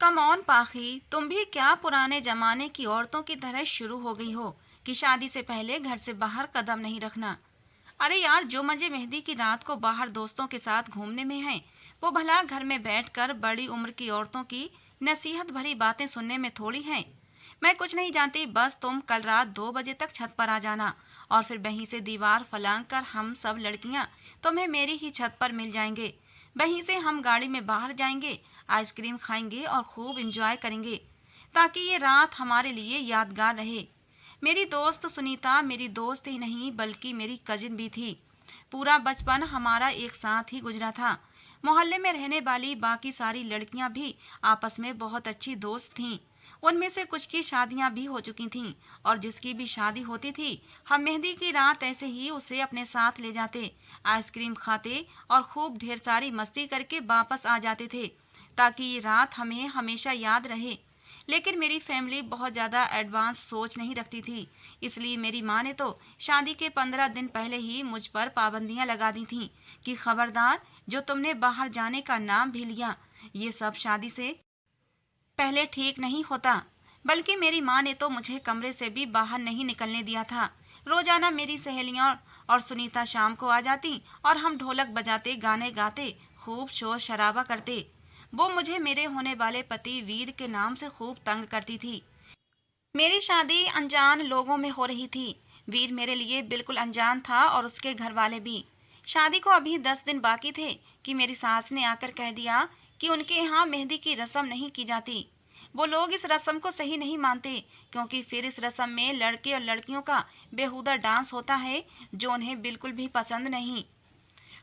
Come on पाखी, तुम भी क्या पुराने जमाने की औरतों की तरह शुरू हो गई हो कि शादी से पहले घर से बाहर कदम नहीं रखना। अरे यार, जो मजे मेहंदी की रात को बाहर दोस्तों के साथ घूमने में हैं, वो भला घर में बैठकर बड़ी उम्र की औरतों की नसीहत भरी बातें सुनने में थोड़ी हैं। मैं कुछ नहीं जानती, बस तुम कल रात 2 बजे तक छत पर आ जाना और फिर वहीं से दीवार फलांग कर हम सब लड़कियां तुम्हें मेरी ही छत पर मिल जाएंगे। वहीं से हम गाड़ी में बाहर जाएंगे, आइसक्रीम खाएंगे और खूब इंजॉय करेंगे, ताकि ये रात हमारे लिए यादगार रहे। मेरी दोस्त सुनीता मेरी दोस्त ही नहीं बल्कि मेरी कजिन भी थी। पूरा बचपन हमारा एक साथ ही गुजरा था। मोहल्ले में रहने वाली बाकी सारी लड़कियां भी आपस में बहुत अच्छी दोस्त थीं। उनमें से कुछ की शादियां भी हो चुकी थीं और जिसकी भी शादी होती थी, हम मेहंदी की रात ऐसे ही उसे अपने साथ ले जाते, आइसक्रीम खाते और खूब ढेर सारी मस्ती करके वापस आ जाते थे, ताकि ये रात हमें हमेशा याद रहे। लेकिन मेरी फैमिली बहुत ज़्यादा एडवांस सोच नहीं रखती थी, इसलिए मेरी माँ ने तो शादी के 15 दिन पहले ही मुझ पर पाबंदियां लगा दी थीं कि खबरदार, जो तुमने बाहर जाने का नाम भी लिया, ये सब शादी से पहले ठीक नहीं होता। बल्कि मेरी माँ ने तो मुझे कमरे से भी बाहर नहीं निकलने दिया था। रोजाना मेरी सहेलियां और सुनीता शाम को आ जाती और हम ढोलक बजाते, गाने गाते, खूब शोर शराबा करते। वो मुझे मेरे होने वाले पति वीर के नाम से खूब तंग करती थी। मेरी शादी अनजान लोगों में हो रही थी। वीर मेरे लिए बिल्कुल अनजान था और उसके घर वाले भी। शादी को अभी 10 दिन बाकी थे कि मेरी सास ने आकर कह दिया कि उनके यहाँ मेहंदी की रस्म नहीं की जाती। वो लोग इस रस्म को सही नहीं मानते, क्योंकि फिर इस रस्म में लड़के और लड़कियों का बेहुदा डांस होता है, जो उन्हें बिल्कुल भी पसंद नहीं।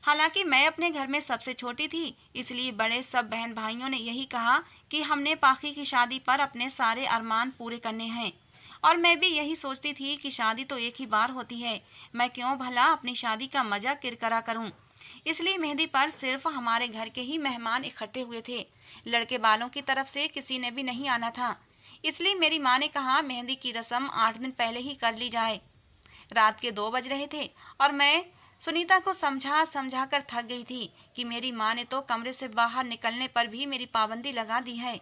हालांकि मैं अपने घर में सबसे छोटी थी, इसलिए बड़े सब बहन भाइयों ने यही कहा कि हमने पाखी की शादी पर अपने सारे अरमान पूरे करने हैं। और मैं भी यही सोचती थी कि शादी तो एक ही बार होती है, मैं क्यों भला अपनी शादी का मजा किरकिरा करूं। इसलिए मेहंदी पर सिर्फ हमारे घर के ही मेहमान इकट्ठे हुए थे, लड़के वालों की तरफ से किसी ने भी नहीं आना था। इसलिए मेरी माँ ने कहा मेहंदी की रस्म 8 दिन पहले ही कर ली जाए। रात के 2 बज रहे थे और मैं सुनीता को समझा समझा कर थक गई थी कि मेरी माँ ने तो कमरे से बाहर निकलने पर भी मेरी पाबंदी लगा दी है।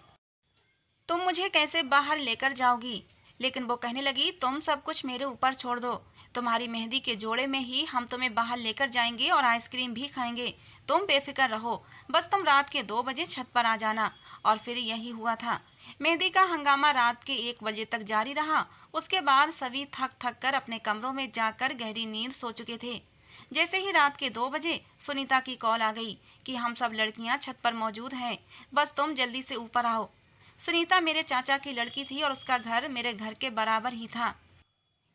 तुम मुझे कैसे बाहर लेकर जाओगी? लेकिन वो कहने लगी, तुम सब कुछ मेरे ऊपर छोड़ दो। तुम्हारी मेहंदी के जोड़े में ही हम तुम्हें बाहर लेकर जाएंगे और आइसक्रीम भी खाएंगे। तुम बेफिक्र रहो, बस तुम रात के 2 बजे छत पर आ जाना। और फिर यही हुआ था। मेहंदी का हंगामा रात के 1 बजे तक जारी रहा। उसके बाद सभी थक थक कर अपने कमरों में जाकर गहरी नींद सो चुके थे। जैसे ही रात के 2 बजे सुनीता की कॉल आ गई कि हम सब लड़कियां छत पर मौजूद हैं, बस तुम जल्दी से ऊपर आओ। सुनीता मेरे चाचा की लड़की थी और उसका घर मेरे घर के बराबर ही था।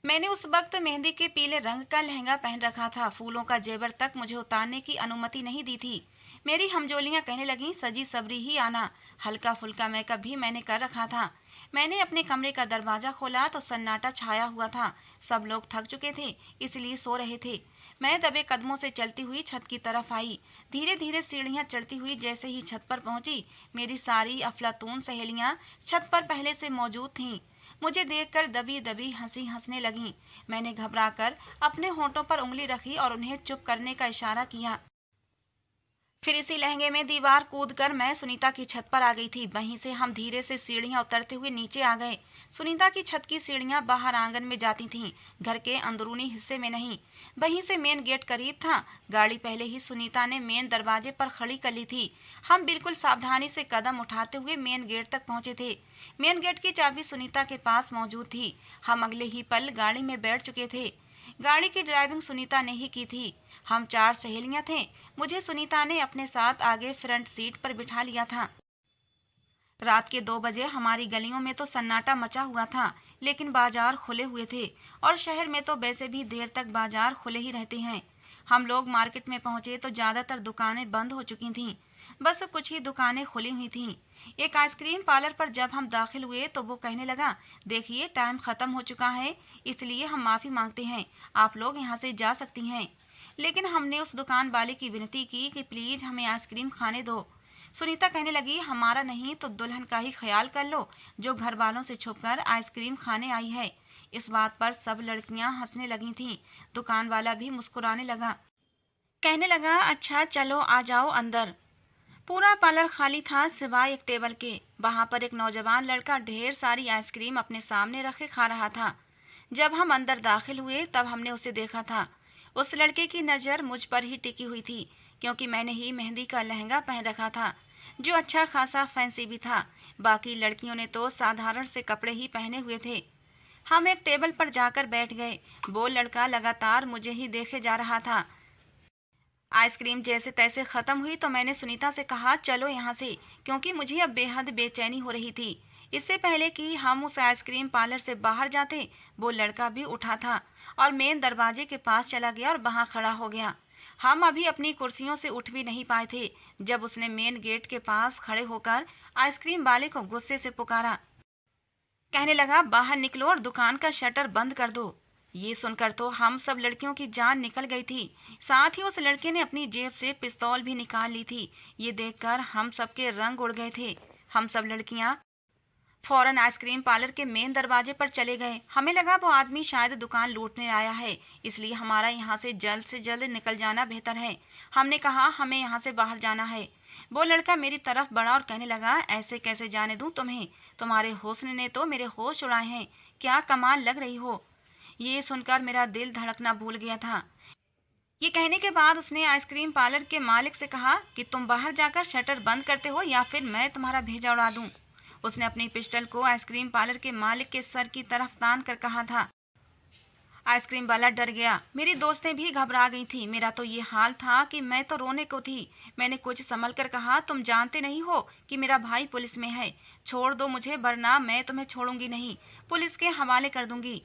मैंने उस वक्त मेहंदी के पीले रंग का लहंगा पहन रखा था। फूलों का जेवर तक मुझे उतारने की अनुमति नहीं दी थी। मेरी हमजोलियां कहने लगीं, सजी सबरी ही आना। हल्का फुल्का मेकअप भी मैंने कर रखा था। मैंने अपने कमरे का दरवाजा खोला तो सन्नाटा छाया हुआ था। सब लोग थक चुके थे, इसलिए सो रहे थे। मैं दबे कदमों से चलती हुई छत की तरफ आई। धीरे धीरे सीढ़ियां चढ़ती हुई जैसे ही छत पर पहुंची, मेरी सारी अफलातून सहेलियां छत पर पहले से मौजूद थीं। मुझे देखकर दबी दबी हंसी हंसने लगीं। मैंने घबराकर अपने होंठों पर उंगली रखी और उन्हें चुप करने का इशारा किया। फिर इसी लहंगे में दीवार कूदकर मैं सुनीता की छत पर आ गई थी। वहीं से हम धीरे से सीढ़ियां उतरते हुए नीचे आ गए। सुनीता की छत की सीढ़ियां बाहर आंगन में जाती थीं, घर के अंदरूनी हिस्से में नहीं। वहीं से मेन गेट करीब था। गाड़ी पहले ही सुनीता ने मेन दरवाजे पर खड़ी कर ली थी। हम बिल्कुल सावधानी से कदम उठाते हुए मेन गेट तक पहुंचे थे। मेन गेट की चाबी सुनीता के पास मौजूद थी। हम अगले ही पल गाड़ी में बैठ चुके थे। गाड़ी की ड्राइविंग सुनीता ने ही की थी। हम 4 सहेलियां थे। मुझे सुनीता ने अपने साथ आगे फ्रंट सीट पर बिठा लिया था। रात के 2 बजे हमारी गलियों में तो सन्नाटा मचा हुआ था, लेकिन बाजार खुले हुए थे और शहर में तो वैसे भी देर तक बाजार खुले ही रहते हैं। हम लोग मार्केट में पहुंचे तो ज्यादातर दुकानें बंद हो चुकी थीं। बस कुछ ही दुकानें खुली हुई थीं। एक आइसक्रीम पार्लर पर जब हम दाखिल हुए तो वो कहने लगा, देखिए टाइम खत्म हो चुका है, इसलिए हम माफी मांगते हैं, आप लोग यहाँ से जा सकती हैं। लेकिन हमने उस दुकान वाले की विनती की कि प्लीज हमें आइसक्रीम खाने दो। सुनीता कहने लगी, हमारा नहीं तो दुल्हन का ही ख्याल कर लो, जो घर वालों से छुपकर आइसक्रीम खाने आई है। इस बात पर सब लड़कियां हंसने लगी थीं। दुकान वाला भी मुस्कुराने लगा। कहने लगा, अच्छा चलो आ जाओ अंदर। पूरा पार्लर खाली था सिवाय एक टेबल के। वहां पर एक नौजवान लड़का ढेर सारी आइसक्रीम अपने सामने रखे खा रहा था। जब हम अंदर दाखिल हुए तब हमने उसे देखा था। उस लड़के की नज़र मुझ पर ही टिकी हुई थी, क्योंकि मैंने ही मेहंदी का लहंगा पहन रखा था, जो अच्छा खासा फैंसी भी था। बाकी लड़कियों ने तो साधारण से कपड़े ही पहने हुए थे। हम एक टेबल पर जाकर बैठ गए। वो लड़का लगातार मुझे ही देखे जा रहा था। आइसक्रीम जैसे तैसे ख़त्म हुई तो मैंने सुनीता से कहा, चलो यहाँ से, क्योंकि मुझे अब बेहद बेचैनी हो रही थी। इससे पहले कि हम उस आइसक्रीम पार्लर से बाहर जाते, वो लड़का भी उठा था और मेन दरवाजे के पास चला गया और वहाँ खड़ा हो गया। हम अभी अपनी कुर्सियों से उठ भी नहीं पाए थे जब उसने मेन गेट के पास खड़े होकर आइसक्रीम वाले को गुस्से से पुकारा। कहने लगा, बाहर निकलो और दुकान का शटर बंद कर दो। ये सुनकर तो हम सब लड़कियों की जान निकल गई थी। साथ ही उस लड़के ने अपनी जेब से पिस्तौल भी निकाल ली थी। ये देखकर हम सबके रंग उड़ गए थे। हम सब लड़कियां फौरन आइसक्रीम पार्लर के मेन दरवाजे पर चले गए। हमें लगा वो आदमी शायद दुकान लूटने आया है, इसलिए हमारा यहाँ से जल्द निकल जाना बेहतर है। हमने कहा, हमें यहाँ से बाहर जाना है। वो लड़का मेरी तरफ बढ़ा और कहने लगा, ऐसे कैसे जाने दूं तुम्हें? तुम्हारे हुस्न ने तो मेरे होश उड़ाए हैं। क्या कमाल लग रही हो। ये सुनकर मेरा दिल धड़कना भूल गया था। ये कहने के बाद उसने आइसक्रीम पार्लर के मालिक से कहा कि तुम बाहर जाकर शटर बंद करते हो या फिर मैं तुम्हारा भेजा उड़ा दूं। उसने अपनी पिस्टल को आइसक्रीम पार्लर के मालिक के सर की तरफ तान कर कहा था। आइसक्रीम वाला डर गया। मेरी दोस्तें भी घबरा गई थी। मेरा तो ये हाल था कि मैं तो रोने को थी। मैंने कुछ संभल कर कहा, तुम जानते नहीं हो कि मेरा भाई पुलिस में है। छोड़ दो मुझे, वरना मैं तुम्हें छोड़ूंगी नहीं, पुलिस के हवाले कर दूंगी।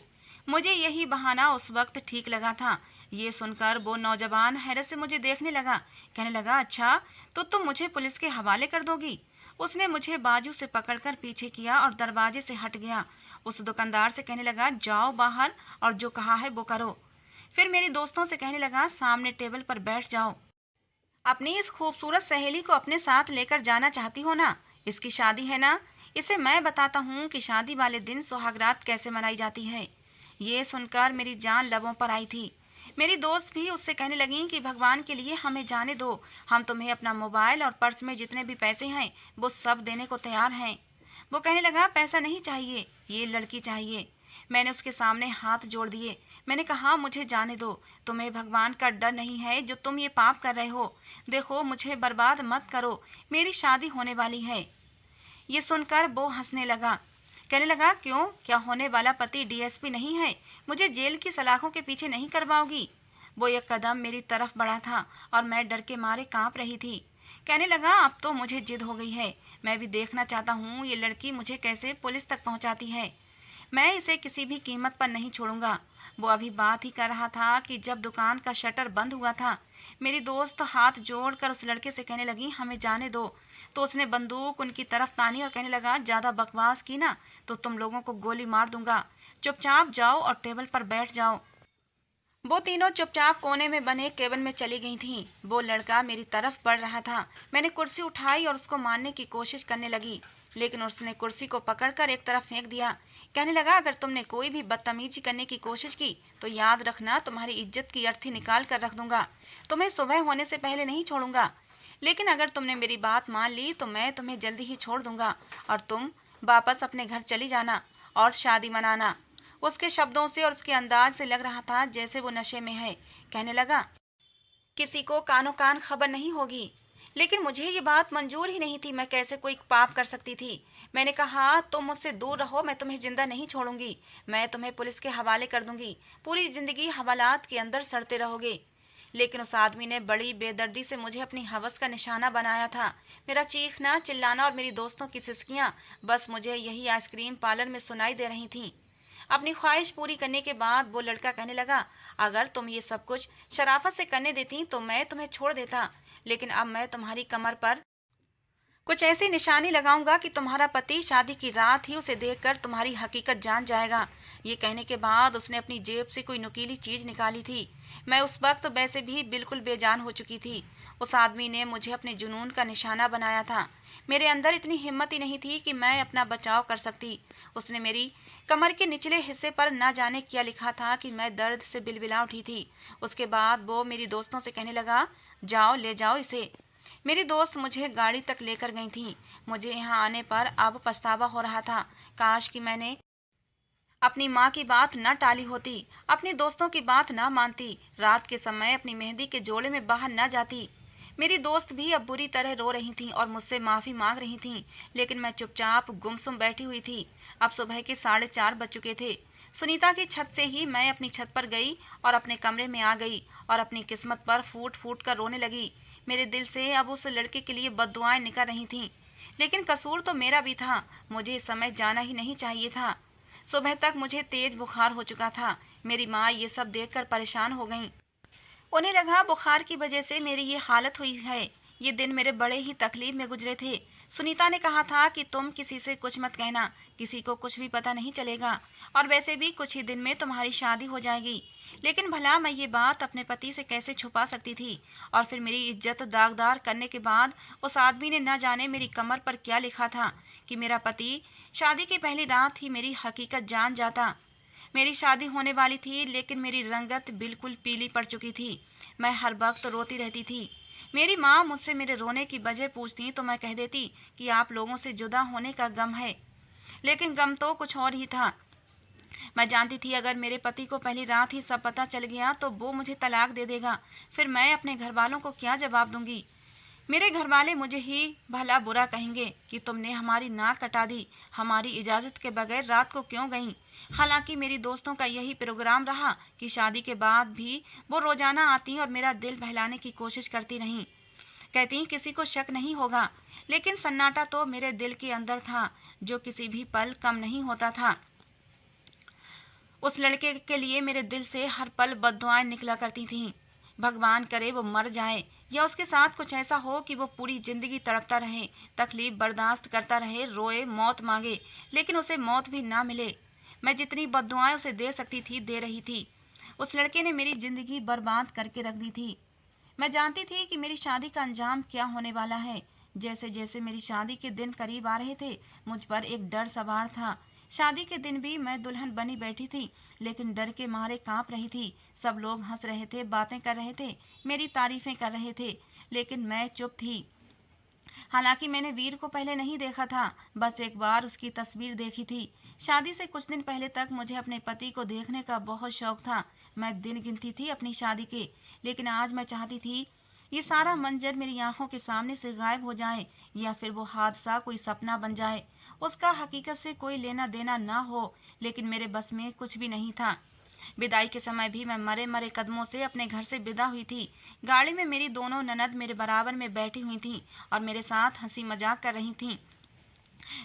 मुझे यही बहाना उस वक्त ठीक लगा था। ये सुनकर वो नौजवान हैरत से मुझे देखने लगा। कहने लगा, अच्छा तो तुम मुझे पुलिस के हवाले कर दोगी? उसने मुझे बाजू से पकड़कर पीछे किया और दरवाजे से हट गया। उस दुकानदार से कहने लगा, जाओ बाहर और जो कहा है वो करो। फिर मेरी दोस्तों से कहने लगा, सामने टेबल पर बैठ जाओ। अपनी इस खूबसूरत सहेली को अपने साथ लेकर जाना चाहती हो ना? इसकी शादी है ना? इसे मैं बताता हूँ कि शादी वाले दिन सुहागरात कैसे मनाई जाती है। ये सुनकर मेरी जान लबों पर आई थी। मेरी दोस्त भी उससे कहने लगी कि भगवान के लिए हमें जाने दो, हम तुम्हें अपना मोबाइल और पर्स में जितने भी पैसे हैं वो सब देने को तैयार हैं। वो कहने लगा, पैसा नहीं चाहिए, ये लड़की चाहिए। मैंने उसके सामने हाथ जोड़ दिए। मैंने कहा, मुझे जाने दो, तुम्हें भगवान का डर नहीं है जो तुम ये पाप कर रहे हो। देखो, मुझे बर्बाद मत करो, मेरी शादी होने वाली है। ये सुनकर वो हंसने लगा। कहने लगा, क्यों, क्या होने वाला पति डीएसपी नहीं है? मुझे जेल की सलाखों के पीछे नहीं करवाओगी? वो एक कदम मेरी तरफ बढ़ा था और मैं डर के मारे कांप रही थी। कहने लगा, अब तो मुझे जिद हो गई है, मैं भी देखना चाहता हूँ ये लड़की मुझे कैसे पुलिस तक पहुँचाती है। मैं इसे किसी भी कीमत पर नहीं छोड़ूंगा। वो अभी बात ही कर रहा था कि जब दुकान का शटर बंद हुआ था। मेरी दोस्त हाथ जोड़कर उस लड़के से कहने लगी, हमें जाने दो। तो उसने बंदूक उनकी तरफ तानी और कहने लगा, ज्यादा बकवास की ना तो तुम लोगों को गोली मार दूंगा। चुपचाप जाओ और टेबल पर बैठ जाओ। वो तीनों चुपचाप कोने में बने केबिन में चली गई थीं। वो लड़का मेरी तरफ बढ़ रहा था। मैंने कुर्सी उठाई और उसको मारने की कोशिश करने लगी, लेकिन उसने कुर्सी को पकड़कर एक तरफ फेंक दिया। कहने लगा, अगर तुमने कोई भी बदतमीजी करने की कोशिश की तो याद रखना, तुम्हारी इज्जत की अर्थी निकाल कर रख दूंगा। तुम्हें सुबह होने से पहले नहीं छोड़ूंगा। लेकिन अगर तुमने मेरी बात मान ली तो मैं तुम्हें जल्दी ही छोड़ दूंगा और तुम वापस अपने घर चली जाना और शादी मनाना। उसके शब्दों से और उसके अंदाज से लग रहा था जैसे वो नशे में है। कहने लगा, किसी को कानो कान खबर नहीं होगी। लेकिन मुझे ये बात मंजूर ही नहीं थी। मैं कैसे कोई पाप कर सकती थी। मैंने कहा, तुम मुझसे दूर रहो, मैं तुम्हें जिंदा नहीं छोड़ूंगी। मैं तुम्हें पुलिस के हवाले कर दूंगी। पूरी जिंदगी हवालात के अंदर सड़ते रहोगे। लेकिन उस आदमी ने बड़ी बेदर्दी से मुझे अपनी हवस का निशाना बनाया था। मेरा चीखना, चिल्लाना और मेरी दोस्तों की सिसकियां बस मुझे यही आइसक्रीम पार्लर में सुनाई दे रही थीं। अपनी ख्वाहिश पूरी करने के बाद वो लड़का कहने लगा, अगर तुम ये सब कुछ शराफत से करने देती तो मैं तुम्हें छोड़ देता, लेकिन अब मैं तुम्हारी कमर पर कुछ ऐसी निशानी लगाऊंगा कि तुम्हारा पति शादी की रात ही उसे देखकर तुम्हारी हकीकत जान जाएगा। ये कहने के बाद उसने अपनी जेब से कोई नुकीली चीज निकाली थी। मैं उस वक्त वैसे भी बिल्कुल बेजान हो चुकी थी। उस आदमी ने मुझे अपने जुनून का निशाना बनाया था। मेरे अंदर इतनी हिम्मत ही नहीं थी कि मैं अपना बचाव कर सकती। उसने मेरी कमर के निचले हिस्से पर न जाने क्या लिखा था कि मैं दर्द से बिलबिला उठी थी। उसके बाद वो मेरी दोस्तों से कहने लगा, जाओ ले जाओ इसे। मेरी दोस्त मुझे गाड़ी तक लेकर गई थी। मुझे यहाँ आने पर अब पछतावा हो रहा था। काश कि मैंने अपनी माँ की बात न टाली होती, अपनी दोस्तों की बात न मानती, रात के समय अपनी मेहंदी के जोड़े में बाहर न जाती। मेरी दोस्त भी अब बुरी तरह रो रही थीं और मुझसे माफ़ी मांग रही थीं, लेकिन मैं चुपचाप गुमसुम बैठी हुई थी। अब सुबह के 4:30 बज चुके थे। सुनीता की छत से ही मैं अपनी छत पर गई और अपने कमरे में आ गई और अपनी किस्मत पर फूट फूट कर रोने लगी। मेरे दिल से अब उस लड़के के लिए बद्दुआएं निकल रही थीं, लेकिन कसूर तो मेरा भी था। मुझे इस समय जाना ही नहीं चाहिए था। सुबह तक मुझे तेज बुखार हो चुका था। मेरी माँ ये सब देखकर परेशान हो गईं। उन्हें लगा बुखार की वजह से मेरी ये हालत हुई है। ये दिन मेरे बड़े ही तकलीफ में गुजरे थे। सुनीता ने कहा था कि तुम किसी से कुछ मत कहना, किसी को कुछ भी पता नहीं चलेगा, और वैसे भी कुछ ही दिन में तुम्हारी शादी हो जाएगी। लेकिन भला मैं ये बात अपने पति से कैसे छुपा सकती थी? और फिर मेरी इज्जत दागदार करने के बाद उस आदमी ने न जाने मेरी कमर पर क्या लिखा था कि मेरा पति शादी की पहली रात ही मेरी हकीकत जान जाता। मेरी शादी होने वाली थी, लेकिन मेरी रंगत बिल्कुल पीली पड़ चुकी थी। मैं हर वक्त रोती रहती थी। मेरी माँ मुझसे मेरे रोने की वजह पूछती तो मैं कह देती कि आप लोगों से जुदा होने का गम है। लेकिन गम तो कुछ और ही था। मैं जानती थी अगर मेरे पति को पहली रात ही सब पता चल गया तो वो मुझे तलाक दे देगा। फिर मैं अपने घर वालों को क्या जवाब दूंगी? मेरे घरवाले मुझे ही भला बुरा कहेंगे कि तुमने हमारी नाक कटा दी, हमारी इजाज़त के बगैर रात को क्यों गईं। हालांकि मेरी दोस्तों का यही प्रोग्राम रहा कि शादी के बाद भी वो रोजाना आती और मेरा दिल बहलाने की कोशिश करती रहीं। कहती किसी को शक नहीं होगा, लेकिन सन्नाटा तो मेरे दिल के अंदर था, जो किसी भी पल कम नहीं होता था। उस लड़के के लिए मेरे दिल से हर पल बद्दुआएं निकला करती थीं। भगवान करे वो मर जाए, या उसके साथ कुछ ऐसा हो कि वो पूरी जिंदगी तड़पता रहे, तकलीफ बर्दाश्त करता रहे, रोए, मौत मांगे, लेकिन उसे मौत भी ना मिले। मैं जितनी बद्दुआएं उसे दे सकती थी दे रही थी। उस लड़के ने मेरी जिंदगी बर्बाद करके रख दी थी। मैं जानती थी कि मेरी शादी का अंजाम क्या होने वाला है। जैसे जैसे मेरी शादी के दिन करीब आ रहे थे, मुझ पर एक डर सवार था। शादी के दिन भी मैं दुल्हन बनी बैठी थी, लेकिन डर के मारे कांप रही थी। सब लोग हंस रहे थे, बातें कर रहे थे, मेरी तारीफें कर रहे थे, लेकिन मैं चुप थी। हालांकि मैंने वीर को पहले नहीं देखा था, बस एक बार उसकी तस्वीर देखी थी। शादी से कुछ दिन पहले तक मुझे अपने पति को देखने का बहुत शौक था। मैं दिन गिनती थी अपनी शादी के, लेकिन आज मैं चाहती थी ये सारा मंजर मेरी आंखों के सामने से गायब हो जाए, या फिर वो हादसा कोई सपना बन जाए, उसका हकीकत से कोई लेना देना ना हो। लेकिन मेरे बस में कुछ भी नहीं था। विदाई के समय भी मैं मरे मरे कदमों से अपने घर से विदा हुई थी। गाड़ी में मेरी दोनों ननद मेरे बराबर में बैठी हुई थीं और मेरे साथ हंसी मजाक कर रही थीं,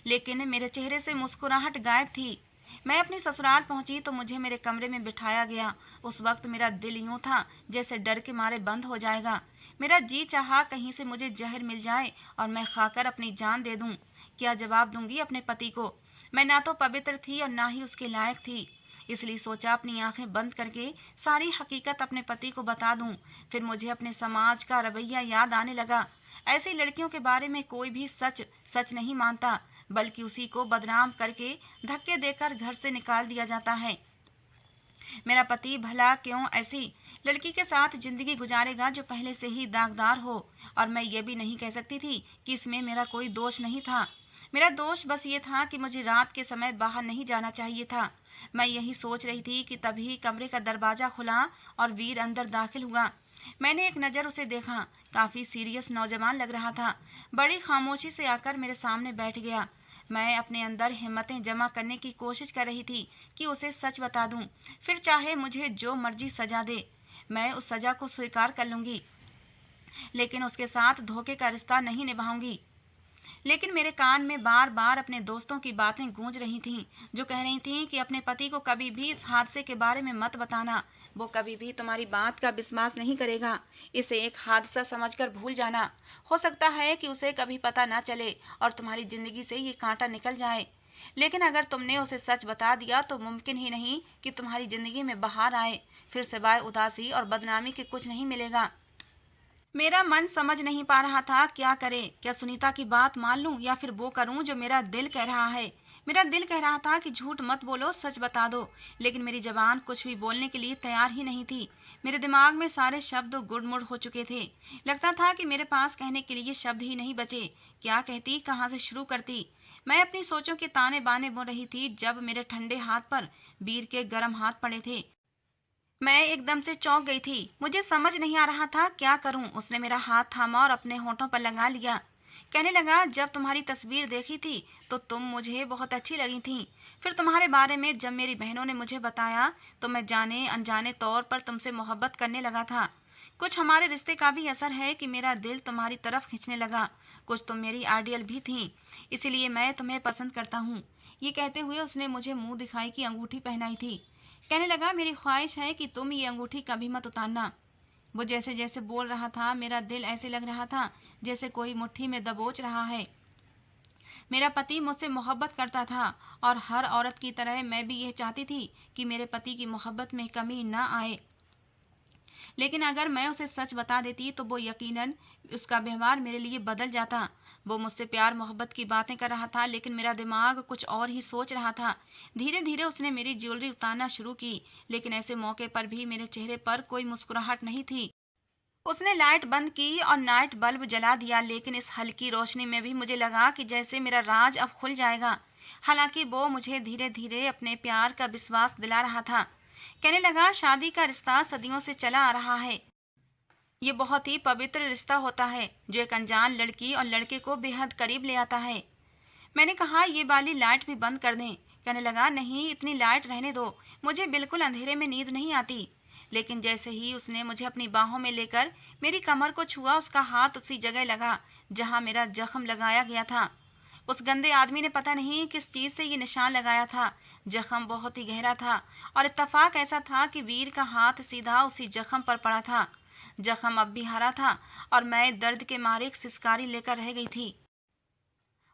लेकिन मेरे चेहरे से मुस्कुराहट गायब थी। मैं अपनी ससुराल पहुंची तो मुझे मेरे कमरे में बिठाया गया। उस वक्त मेरा दिल यूं था जैसे डर के मारे बंद हो जाएगा। मेरा जी चाहा कहीं से मुझे जहर मिल जाए और मैं खाकर अपनी जान दे दूं। क्या जवाब दूंगी अपने पति को? मैं ना तो पवित्र थी और ना ही उसके लायक थी। इसलिए सोचा अपनी आंखें बंद करके सारी हकीकत अपने पति को बता दूं। फिर मुझे अपने समाज का रवैया याद आने लगा। ऐसी लड़कियों के बारे में कोई भी सच सच नहीं मानता, बल्कि उसी को बदनाम करके धक्के देकर घर से निकाल दिया जाता है। मेरा पति भला क्यों ऐसी लड़की के साथ जिंदगी गुजारेगा जो पहले से ही दागदार हो? और मैं ये भी नहीं कह सकती थी कि इसमें मेरा कोई दोष नहीं था। मेरा दोष बस ये था कि मुझे रात के समय बाहर नहीं जाना चाहिए था। मैं यही सोच रही थी कि तभी कमरे का दरवाजा खुला और वीर अंदर दाखिल हुआ। मैंने एक नज़र उसे देखा। काफ़ी सीरियस नौजवान लग रहा था। बड़ी खामोशी से आकर मेरे सामने बैठ गया। मैं अपने अंदर हिम्मतें जमा करने की कोशिश कर रही थी कि उसे सच बता दूं। फिर चाहे मुझे जो मर्जी सजा दे, मैं उस सजा को स्वीकार कर लूंगी, लेकिन उसके साथ धोखे का रिश्ता नहीं निभाऊंगी। लेकिन मेरे कान में बार बार अपने दोस्तों की बातें गूंज रही थीं, जो कह रही थीं कि अपने पति को कभी भी इस हादसे के बारे में मत बताना। वो कभी भी तुम्हारी बात का विश्वास नहीं करेगा। इसे एक हादसा समझकर भूल जाना। हो सकता है कि उसे कभी पता ना चले और तुम्हारी जिंदगी से ये कांटा निकल जाए, लेकिन अगर तुमने उसे सच बता दिया तो मुमकिन ही नहीं कि तुम्हारी जिंदगी में बहार आए। फिर सिवाय उदासी और बदनामी के कुछ नहीं मिलेगा। मेरा मन समझ नहीं पा रहा था क्या करे, क्या सुनीता की बात मान लूं या फिर वो करूं जो मेरा दिल कह रहा है। मेरा दिल कह रहा था कि झूठ मत बोलो, सच बता दो, लेकिन मेरी जबान कुछ भी बोलने के लिए तैयार ही नहीं थी। मेरे दिमाग में सारे शब्द गुड़मुड़ हो चुके थे। लगता था कि मेरे पास कहने के लिए शब्द ही नहीं बचे। क्या कहती, कहाँ से शुरू करती। मैं अपनी सोचों के ताने बाने बुन रही थी जब मेरे ठंडे हाथ पर वीर के गर्म हाथ पड़े थे। मैं एकदम से चौंक गई थी। मुझे समझ नहीं आ रहा था क्या करूं। उसने मेरा हाथ थामा और अपने होठों पर लगा लिया। कहने लगा, जब तुम्हारी तस्वीर देखी थी तो तुम मुझे बहुत अच्छी लगी थी। फिर तुम्हारे बारे में जब मेरी बहनों ने मुझे बताया तो मैं जाने अनजाने तौर पर तुमसे मोहब्बत करने लगा था। कुछ हमारे रिश्ते का भी असर है कि मेरा दिल तुम्हारी तरफ खींचने लगा। कुछ तुम मेरी आइडियल भी थी, इसीलिए मैं तुम्हें पसंद करता हूँ। ये कहते हुए उसने मुझे मुंह दिखाई की अंगूठी पहनाई थी। कहने लगा, मेरी ख्वाहिश है कि तुम ये अंगूठी कभी मत उतारना। वो जैसे जैसे बोल रहा था मेरा दिल ऐसे लग रहा था जैसे कोई मुट्ठी में दबोच रहा है। मेरा पति मुझसे मोहब्बत करता था और हर औरत की तरह मैं भी यह चाहती थी कि मेरे पति की मोहब्बत में कमी न आए। लेकिन अगर मैं उसे सच बता देती तो वो यकीनन उसका व्यवहार मेरे लिए बदल जाता। वो मुझसे प्यार मोहब्बत की बातें कर रहा था, लेकिन मेरा दिमाग कुछ और ही सोच रहा था। धीरे धीरे उसने मेरी ज्वेलरी उतारना शुरू की, लेकिन ऐसे मौके पर भी मेरे चेहरे पर कोई मुस्कुराहट नहीं थी। उसने लाइट बंद की और नाइट बल्ब जला दिया, लेकिन इस हल्की रोशनी में भी मुझे लगा कि जैसे मेरा राज अब खुल जाएगा। हालांकि वो मुझे धीरे धीरे अपने प्यार का विश्वास दिला रहा था। कहने लगा, शादी का रिश्ता सदियों से चला आ रहा है। ये बहुत ही पवित्र रिश्ता होता है जो एक अनजान लड़की और लड़के को बेहद करीब ले आता है। मैंने कहा, ये वाली लाइट भी बंद कर दें। कहने लगा, नहीं, इतनी लाइट रहने दो, मुझे बिल्कुल अंधेरे में नींद नहीं आती। लेकिन जैसे ही उसने मुझे अपनी बाहों में लेकर मेरी कमर को छुआ, उसका हाथ उसी जगह लगा जहां मेरा जख्म लगाया गया था। उस गंदे आदमी ने पता नहीं किस चीज से ये निशान लगाया था। जख्म बहुत ही गहरा था और इत्तेफाक ऐसा था कि वीर का हाथ सीधा उसी जख्म पर पड़ा था। जख्म अब भी हरा था और मैं दर्द के मारे एक सिसकारी लेकर रह गई थी।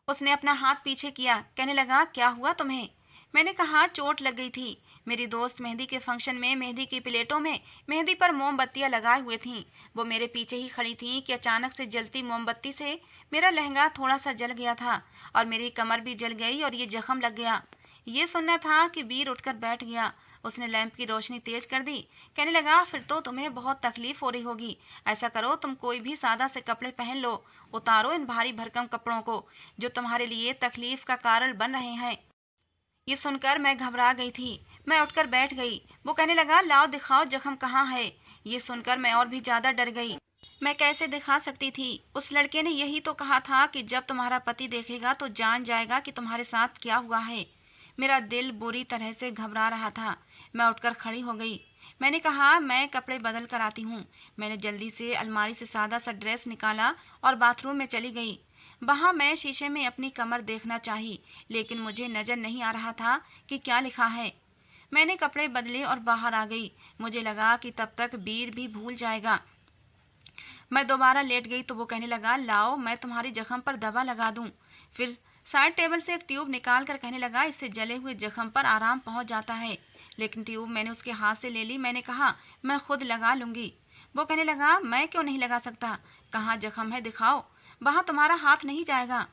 उसने अपना हाथ पीछे किया। कहने लगा, क्या हुआ तुम्हें। मैंने कहा, चोट लग गई थी। मेरी दोस्त मेहंदी के फंक्शन में मेहंदी की प्लेटों में मेहंदी पर मोमबत्तियां लगाए हुए थीं। वो मेरे पीछे ही खड़ी थीं कि अचानक से जलती मोमबत्ती से मेरा लहंगा थोड़ा सा जल गया था और मेरी कमर भी जल गई और ये जख्म लग गया। ये सुनना था कि वीर उठकर बैठ गया। उसने लैंप की रोशनी तेज कर दी। कहने लगा, फिर तो तुम्हें बहुत तकलीफ हो रही होगी। ऐसा करो, तुम कोई भी सादा से कपड़े पहन लो। उतारो इन भारी भरकम कपड़ों को जो तुम्हारे लिए तकलीफ का कारण बन रहे हैं। ये सुनकर मैं घबरा गई थी। मैं उठकर बैठ गई। वो कहने लगा, लाओ दिखाओ जख्म कहाँ है। ये सुनकर मैं और भी ज्यादा डर गई। मैं कैसे दिखा सकती थी। उस लड़के ने यही तो कहा था कि जब तुम्हारा पति देखेगा तो जान जाएगा कि तुम्हारे साथ क्या हुआ है। मेरा दिल बुरी तरह से घबरा रहा था। मैं उठकर खड़ी हो गई। मैंने कहा, मैं कपड़े बदल कर आती हूँ। मैंने जल्दी से अलमारी से सादा सा ड्रेस निकाला और बाथरूम में चली गई। वहां मैं शीशे में अपनी कमर देखना चाही, लेकिन मुझे नजर नहीं आ रहा था कि क्या लिखा है। मैंने कपड़े बदले और बाहर आ गई। मुझे लगा कि तब तक वीर भी भूल जाएगा। मैं दोबारा लेट गई तो वो कहने लगा, लाओ मैं तुम्हारी जख्म पर दवा लगा दूं। फिर साइड टेबल से एक ट्यूब निकाल कर कहने लगा, इससे जले हुए जख्म पर आराम पहुंच जाता है। लेकिन ट्यूब मैंने उसके हाथ से ले ली। मैंने कहा, मैं खुद लगा लूंगी। वो कहने लगा, मैं क्यों नहीं लगा सकता। कहाँ जख्म है, दिखाओ। वहां तुम्हारा हाथ नहीं जाएगा।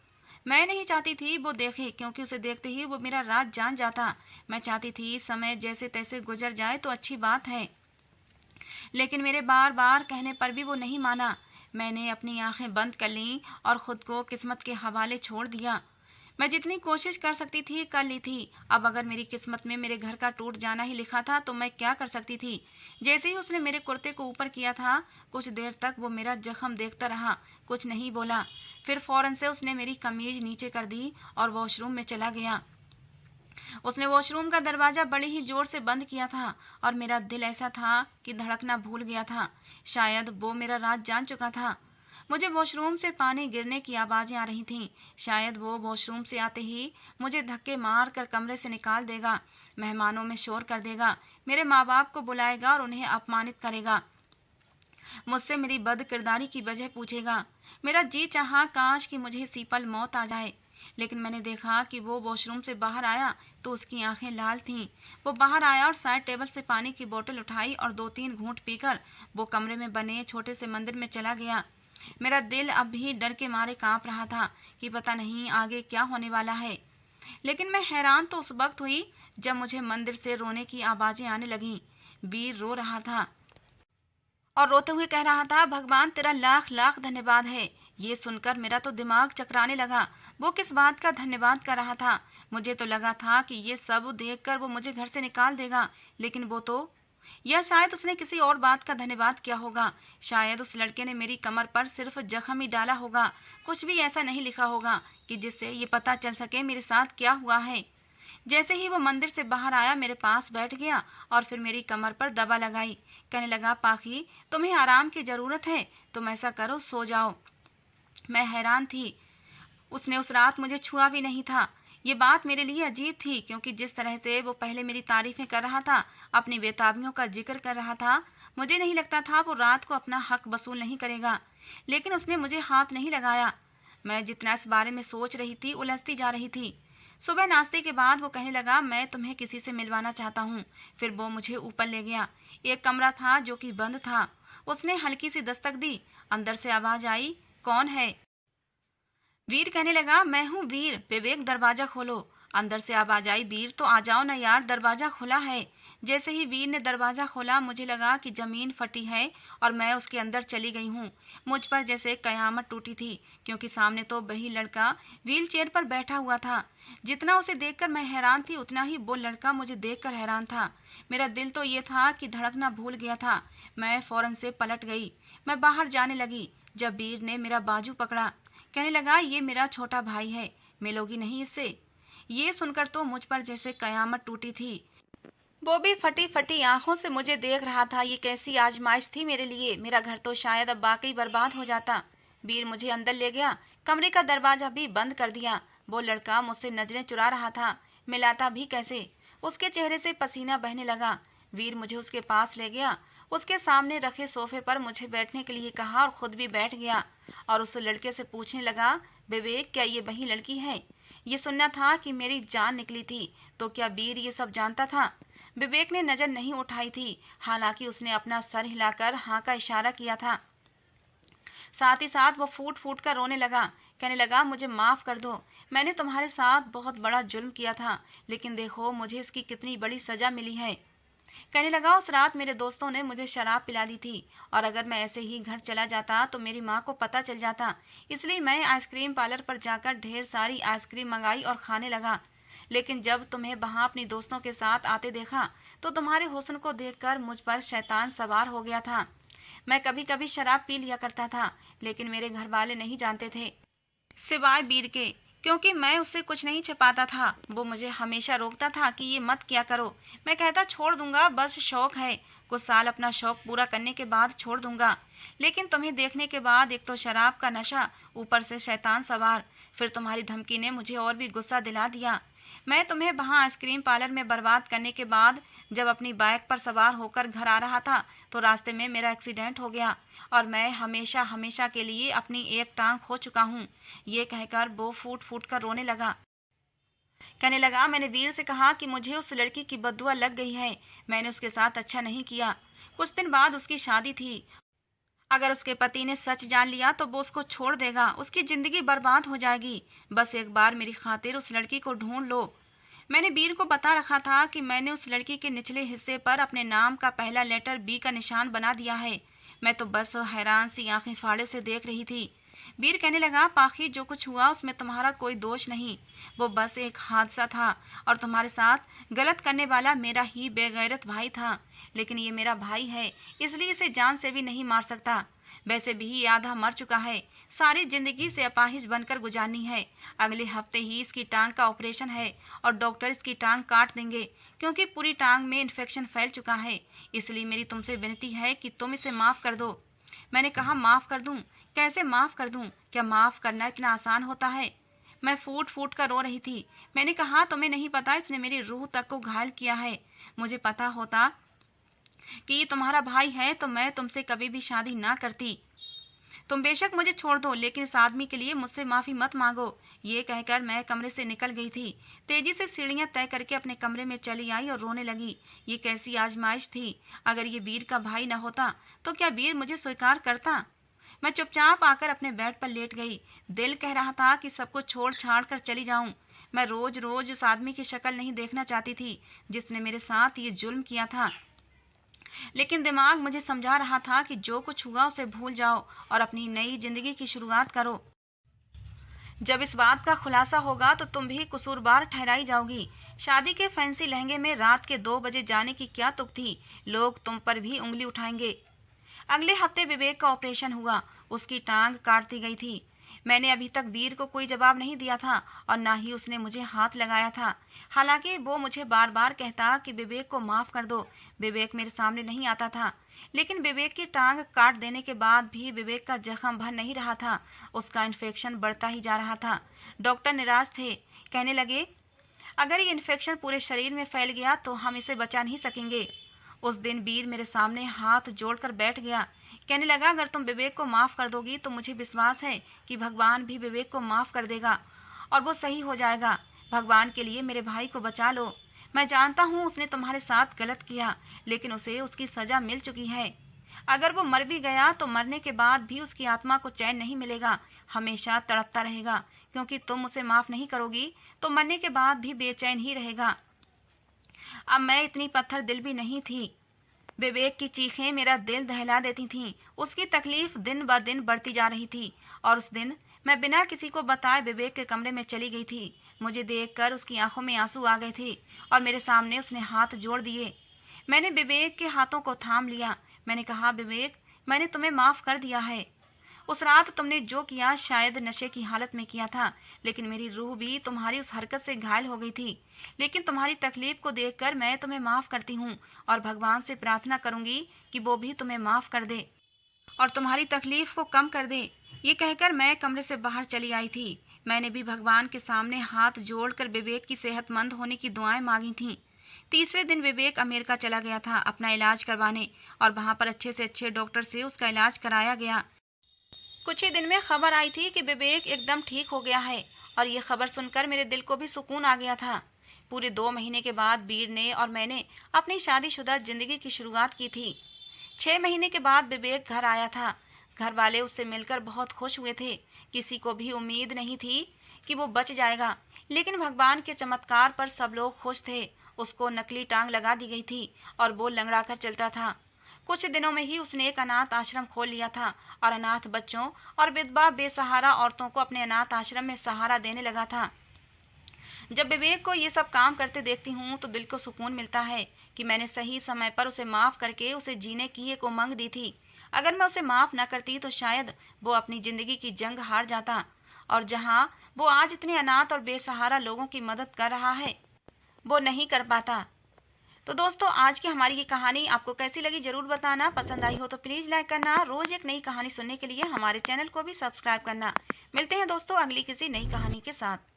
मैं नहीं चाहती थी वो देखे, क्योंकि उसे देखते ही वो मेरा राज जान जाता। मैं चाहती थी समय जैसे तैसे गुजर जाए तो अच्छी बात है, लेकिन मेरे बार बार कहने पर भी वो नहीं माना। मैंने अपनी आंखें बंद कर लीं और खुद को किस्मत के हवाले छोड़ दिया। मैं जितनी कोशिश कर सकती थी कर ली थी। अब अगर मेरी किस्मत में मेरे घर का टूट जाना ही लिखा था तो मैं क्या कर सकती थी। जैसे ही उसने मेरे कुर्ते को ऊपर किया था, कुछ देर तक वो मेरा जख्म देखता रहा, कुछ नहीं बोला। फिर फौरन से उसने मेरी कमीज नीचे कर दी और वॉशरूम में चला गया। उसने वॉशरूम का दरवाजा बड़े ही जोर से बंद किया था और मेरा दिल ऐसा था कि धड़कना भूल गया था। शायद वो मेरा राज जान चुका था। मुझे वॉशरूम से पानी गिरने की आवाजें आ रही थीं। शायद वो वॉशरूम से आते ही मुझे धक्के मार कर कमरे से निकाल देगा, मेहमानों में शोर कर देगा, मेरे माँ बाप को बुलाएगा और उन्हें अपमानित करेगा। मुझसे मेरी बद किरदारी की वजह पूछेगा। मेरा जी चाहा काश कि मुझे सीपल मौत आ जाए। लेकिन मैंने देखा कि वो वॉशरूम से बाहर आया तो उसकी आंखें लाल थीं। वो बाहर आया और साइड टेबल से पानी की बोतल उठाई और 2-3 घूंट पीकर वो कमरे में बने छोटे से मंदिर में चला गया। मेरा दिल अब भी डर के मारे कांप रहा था कि पता नहीं आगे क्या होने वाला है। लेकिन मैं हैरान तो उस वक्त हुई जब मुझे मंदिर से रोने की आवाजें आने लगीं। वीर रो रहा था और रोते हुए कह रहा था, भगवान तेरा लाख लाख धन्यवाद है। ये सुनकर मेरा तो दिमाग चकराने लगा। वो किस बात का धन्यवाद कर रहा था? मुझे तो लगा था कि ये सब देखकर वो मुझे घर से निकाल देगा, लेकिन वो तो, या शायद उसने किसी और बात का धन्यवाद किया होगा। शायद उस लड़के ने मेरी कमर पर सिर्फ जख्म ही डाला होगा, कुछ भी ऐसा नहीं लिखा होगा कि जिससे ये पता चल सके मेरे साथ क्या हुआ है। जैसे ही वो मंदिर से बाहर आया मेरे पास बैठ गया और फिर मेरी कमर पर दबा लगाई। कहने लगा, पाखी तुम्हें आराम की जरूरत है, तुम ऐसा करो सो जाओ। मैं हैरान थी। उसने उस रात मुझे छुआ भी नहीं था। ये बात मेरे लिए अजीब थी क्योंकि जिस तरह से वो पहले मेरी तारीफें कर रहा था, अपनी बेताबियों का जिक्र कर रहा था, मुझे नहीं लगता था वो रात को अपना हक वसूल नहीं करेगा। लेकिन उसने मुझे हाथ नहीं लगाया। मैं जितना इस बारे में सोच रही थी उलझती जा रही थी। सुबह नाश्ते के बाद वो कहने लगा, मैं तुम्हें किसी से मिलवाना चाहता हूँ। फिर वो मुझे ऊपर ले गया। एक कमरा था जो कि बंद था। उसने हल्की सी दस्तक दी। अंदर से आवाज आई, कौन है? वीर कहने लगा, मैं हूँ वीर, विवेक दरवाजा खोलो। अंदर से आवाज आई, वीर तो आ जाओ ना यार, दरवाजा खुला है। जैसे ही वीर ने दरवाजा खोला मुझे लगा कि जमीन फटी है और मैं उसके अंदर चली गई हूँ। मुझ पर जैसे कयामत टूटी थी क्योंकि सामने तो वही लड़का व्हील चेयर पर बैठा हुआ था। जितना उसे देखकर मैं हैरान थी उतना ही वो लड़का मुझे देखकर हैरान था। मेरा दिल तो ये था कि धड़कना भूल गया था। मैं फौरन से पलट गई। मैं बाहर जाने लगी जब वीर ने मेरा बाजू पकड़ा। कहने लगा, ये मेरा छोटा भाई है, मिलोगी नहीं इससे? ये सुनकर तो मुझ पर जैसे कयामत टूटी थी। वो भी फटी फटी आंखों से मुझे देख रहा था। ये कैसी आजमाइश थी मेरे लिए। मेरा घर तो शायद अब वाकई बर्बाद हो जाता। वीर मुझे अंदर ले गया। कमरे का दरवाजा भी बंद कर दिया। वो लड़का मुझसे नजरें चुरा रहा था, मिलाता भी कैसे। उसके चेहरे से पसीना बहने लगा। वीर मुझे उसके पास ले गया। उसके सामने रखे सोफे पर मुझे बैठने के लिए कहा और खुद भी बैठ गया और उस लड़के से पूछने लगा, विवेक क्या ये वही लड़की है? ये सुनना था कि मेरी जान निकली थी, तो क्या वीर ये सब जानता था? विवेक ने नजर नहीं उठाई थी, हालांकि उसने अपना सर हिलाकर हाँ का इशारा किया था। साथ ही साथ वो फूट फूट कर रोने लगा। कहने लगा, मुझे माफ कर दो, मैंने तुम्हारे साथ बहुत बड़ा जुल्म किया था, लेकिन देखो मुझे इसकी कितनी बड़ी सजा मिली है। कहने लगा, उस रात मेरे दोस्तों ने मुझे शराब पिला दी थी और अगर मैं ऐसे ही घर चला जाता तो मेरी माँ को पता चल जाता। इसलिए मैं आइसक्रीम पार्लर पर जाकर ढेर सारी आइसक्रीम मंगाई और खाने लगा। लेकिन जब तुम्हें वहां अपनी दोस्तों के साथ आते देखा तो तुम्हारे हुस्न को देखकर मुझ पर शैतान सवार हो गया था। मैं कभी कभी शराब पी लिया करता था, लेकिन मेरे घर वाले नहीं जानते थे, सिवाय वीर के, क्योंकि मैं उससे कुछ नहीं छिपाता था। वो मुझे हमेशा रोकता था कि ये मत किया करो। मैं कहता, छोड़ दूंगा, बस शौक है, कुछ साल अपना शौक पूरा करने के बाद छोड़ दूंगा। लेकिन तुम्हें देखने के बाद एक तो शराब का नशा, ऊपर से शैतान सवार, फिर तुम्हारी धमकी ने मुझे और भी गुस्सा दिला दिया। मैं तुम्हें वहां आइसक्रीम पार्लर में बर्बाद करने के बाद जब अपनी बाइक पर सवार होकर घर आ रहा था तो रास्ते में मेरा एक्सीडेंट हो गया और मैं हमेशा हमेशा के लिए अपनी एक टांग खो चुका हूँ। ये कहकर वो फूट फूट कर रोने लगा। कहने लगा, मैंने वीर से कहा कि मुझे उस लड़की की बददुआ लग गई है, मैंने उसके साथ अच्छा नहीं किया। कुछ दिन बाद उसकी शादी थी। अगर उसके पति ने सच जान लिया तो वो उसको छोड़ देगा, उसकी जिंदगी बर्बाद हो जाएगी। बस एक बार मेरी खातिर उस लड़की को ढूंढ लो। मैंने वीर को बता रखा था कि मैंने उस लड़की के निचले हिस्से पर अपने नाम का पहला लेटर बी का निशान बना दिया है। मैं तो बस हैरान सी आंखें फाड़े से देख रही थी। वीर कहने लगा, पाखी जो कुछ हुआ उसमें तुम्हारा कोई दोष नहीं, वो बस एक हादसा था और तुम्हारे साथ गलत करने वाला मेरा ही बेगैरत भाई था। लेकिन ये मेरा भाई है, इसलिए इसे जान से भी नहीं मार सकता। वैसे भी ये आधा मर चुका है, सारी जिंदगी से अपाहिज बनकर गुजारनी है। अगले हफ्ते ही इसकी टांग का ऑपरेशन है और डॉक्टर इसकी टांग काट देंगे क्योंकि पूरी टांग में इन्फेक्शन फैल चुका है। इसलिए मेरी तुमसे विनती है कि तुम इसे माफ कर दो। मैंने कहा, माफ कर दूं? कैसे माफ कर दूं? क्या माफ करना इतना आसान होता है? मैं फूट फूट कर रो रही थी। मैंने कहा, तुम्हें नहीं पता इसने मेरी रूह तक को घायल किया है। मुझे पता होता कि ये तुम्हारा भाई है तो मैं तुमसे कभी भी शादी ना करती। तुम बेशक मुझे छोड़ दो, लेकिन इस आदमी के लिए मुझसे माफ़ी मत मांगो। ये कहकर मैं कमरे से निकल गई थी। तेजी से सीढ़ियां तय करके अपने कमरे में चली आई और रोने लगी। ये कैसी आजमाइश थी। अगर ये वीर का भाई न होता तो क्या वीर मुझे स्वीकार करता। मैं चुपचाप आकर अपने बेड पर लेट गई। दिल कह रहा था कि सब कुछ छोड़ छाड़ कर चली जाऊं। मैं रोज रोज उस आदमी की शक्ल नहीं देखना चाहती थी जिसने मेरे साथ ये जुल्म किया था, लेकिन दिमाग मुझे समझा रहा था कि जो कुछ हुआ उसे भूल जाओ और अपनी नई जिंदगी की शुरुआत करो। जब इस बात का खुलासा होगा तो तुम भी कसूरवार ठहराई जाओगी। शादी के फैंसी लहंगे में रात के 2 बजे जाने की क्या तुक थी। लोग तुम पर भी उंगली उठाएंगे। अगले हफ्ते विवेक का ऑपरेशन हुआ। उसकी टांग काट दी गई थी। मैंने अभी तक वीर को कोई जवाब नहीं दिया था और ना ही उसने मुझे हाथ लगाया था। हालांकि वो मुझे बार बार कहता कि विवेक को माफ कर दो। विवेक मेरे सामने नहीं आता था, लेकिन विवेक की टांग काट देने के बाद भी विवेक का जख्म भर नहीं रहा था। उसका इन्फेक्शन बढ़ता ही जा रहा था। डॉक्टर निराश थे। कहने लगे, अगर ये इन्फेक्शन पूरे शरीर में फैल गया तो हम इसे बचा नहीं सकेंगे। उस दिन वीर मेरे सामने हाथ जोड़कर बैठ गया। कहने लगा, अगर तुम विवेक को माफ कर दोगी तो मुझे विश्वास है कि भगवान भी विवेक को माफ कर देगा और वो सही हो जाएगा। भगवान के लिए मेरे भाई को बचा लो। मैं जानता हूँ उसने तुम्हारे साथ गलत किया, लेकिन उसे उसकी सजा मिल चुकी है। अगर वो मर भी गया तो मरने के बाद भी उसकी आत्मा को चैन नहीं मिलेगा, हमेशा तड़पता रहेगा, क्योंकि तुम उसे माफ नहीं करोगी तो मरने के बाद भी बेचैन ही रहेगा। अब मैं इतनी पत्थर दिल भी नहीं थी। विवेक की चीखें मेरा दिल दहला देती थीं। उसकी तकलीफ दिन ब दिन बढ़ती जा रही थी और उस दिन मैं बिना किसी को बताए विवेक के कमरे में चली गई थी। मुझे देखकर उसकी आंखों में आंसू आ गए थे और मेरे सामने उसने हाथ जोड़ दिए। मैंने विवेक के हाथों को थाम लिया। मैंने कहा, विवेक, मैंने तुम्हें माफ कर दिया है। उस रात तुमने जो किया शायद नशे की हालत में किया था, लेकिन मेरी रूह भी तुम्हारी उस हरकत से घायल हो गई थी। लेकिन तुम्हारी तकलीफ को देखकर मैं तुम्हें माफ करती हूँ और भगवान से प्रार्थना करूंगी कि वो भी तुम्हें माफ कर दे और तुम्हारी तकलीफ को कम कर दे। ये कहकर मैं कमरे से बाहर चली आई थी। मैंने भी भगवान के सामने हाथ जोड़कर विवेक की सेहतमंद होने की दुआएं मांगी थीं। तीसरे दिन विवेक अमेरिका चला गया था अपना इलाज करवाने और वहां पर अच्छे से अच्छे डॉक्टर से उसका इलाज कराया गया। कुछ ही दिन में खबर आई थी कि विवेक एकदम ठीक हो गया है और ये खबर सुनकर मेरे दिल को भी सुकून आ गया था। पूरे 2 महीने के बाद वीर ने और मैंने अपनी शादीशुदा जिंदगी की शुरुआत की थी। 6 महीने के बाद विवेक घर आया था। घर वाले उससे मिलकर बहुत खुश हुए थे। किसी को भी उम्मीद नहीं थी कि वो बच जाएगा, लेकिन भगवान के चमत्कार पर सब लोग खुश थे। उसको नकली टांग लगा दी गई थी और वो लंगड़ा कर चलता था। कुछ दिनों में ही उसने एक अनाथ आश्रम खोल लिया था और अनाथ बच्चों और विधवा बेसहारा औरतों को अपने अनाथ आश्रम में सहारा देने लगा था। जब विवेक को ये सब काम करते देखती हूँ तो दिल को सुकून मिलता है कि मैंने सही समय पर उसे माफ करके उसे जीने की एक उमंग दी थी। अगर मैं उसे माफ न करती तो शायद वो अपनी जिंदगी की जंग हार जाता और जहाँ वो आज इतने अनाथ और बेसहारा लोगों की मदद कर रहा है वो नहीं कर पाता। तो दोस्तों, आज की हमारी ये कहानी आपको कैसी लगी जरूर बताना। पसंद आई हो तो प्लीज़ लाइक करना। रोज एक नई कहानी सुनने के लिए हमारे चैनल को भी सब्सक्राइब करना। मिलते हैं दोस्तों अगली किसी नई कहानी के साथ।